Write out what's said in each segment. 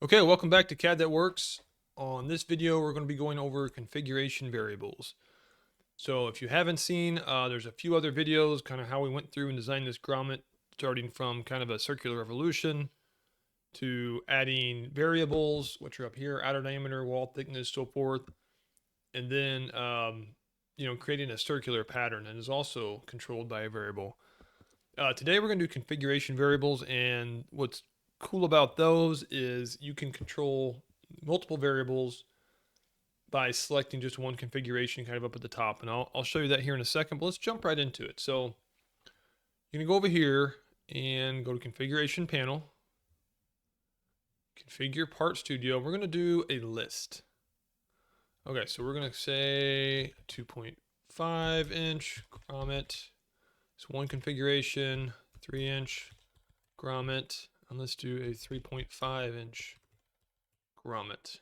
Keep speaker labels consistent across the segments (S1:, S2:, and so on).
S1: Okay, welcome back to CAD That Works. On this video, we're going to be going over configuration variables. So if you haven't seen, there's a few other videos, kind of how we went through and designed this grommet, starting from kind of a circular revolution to adding variables, which are up here, outer diameter, wall thickness, so forth. And then, creating a circular pattern and is also controlled by a variable. Today we're going to do configuration variables, and what's cool about those is you can control multiple variables by selecting just one configuration kind of up at the top. And I'll show you that here in a second, but let's jump right into it. So you're going to go over here and go to configuration panel, configure part studio. We're going to do a list. Okay, so we're going to say 2.5 inch grommet. It's one configuration, 3-inch grommet, and let's do a 3.5 inch grommet.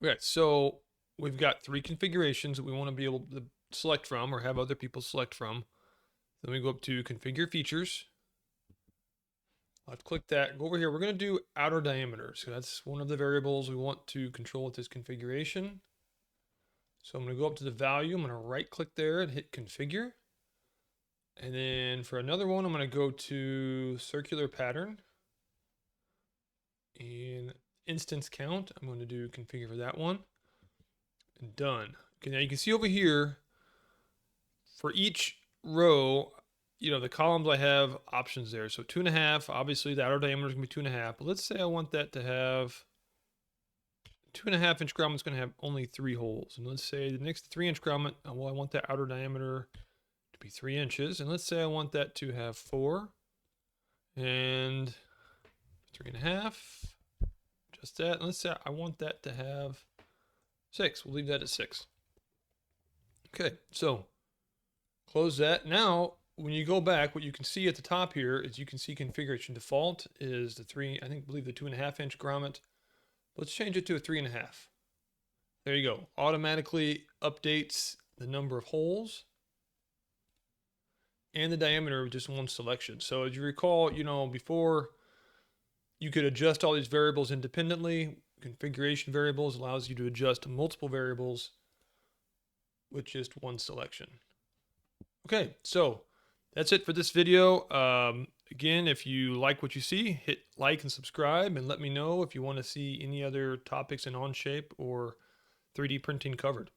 S1: Okay, so we've got three configurations that we want to be able to select from or have other people select from. Then we go up to configure features. I'll have to click that. Go over here. We're going to do outer diameter. So that's one of the variables we want to control with this configuration. So I'm going to go up to the value. I'm going to right click there and hit configure. And then for another one, I'm going to go to circular pattern and instance count. I'm going to do configure for that one and done. Okay, now you can see over here for each row, the columns I have options there. So 2.5, obviously the outer diameter is going to be 2.5, but let's say I want that to have 2.5 inch grommet is going to have only 3 holes. And let's say the next 3-inch grommet, well, I want that outer diameter to be 3 inches. And let's say I want that to have 4 and 3.5, just that. And let's say I want that to have 6. We'll leave that at 6. Okay, so close that. Now, when you go back, what you can see at the top here is you can see configuration default is the 2.5 inch grommet. Let's change it to a 3.5. There you go. Automatically updates the number of holes and the diameter of just one selection. So as you recall, before you could adjust all these variables independently. Configuration variables allows you to adjust multiple variables with just one selection. Okay, so that's it for this video. Again, if you like what you see, hit like and subscribe, and let me know if you want to see any other topics in Onshape or 3D printing covered.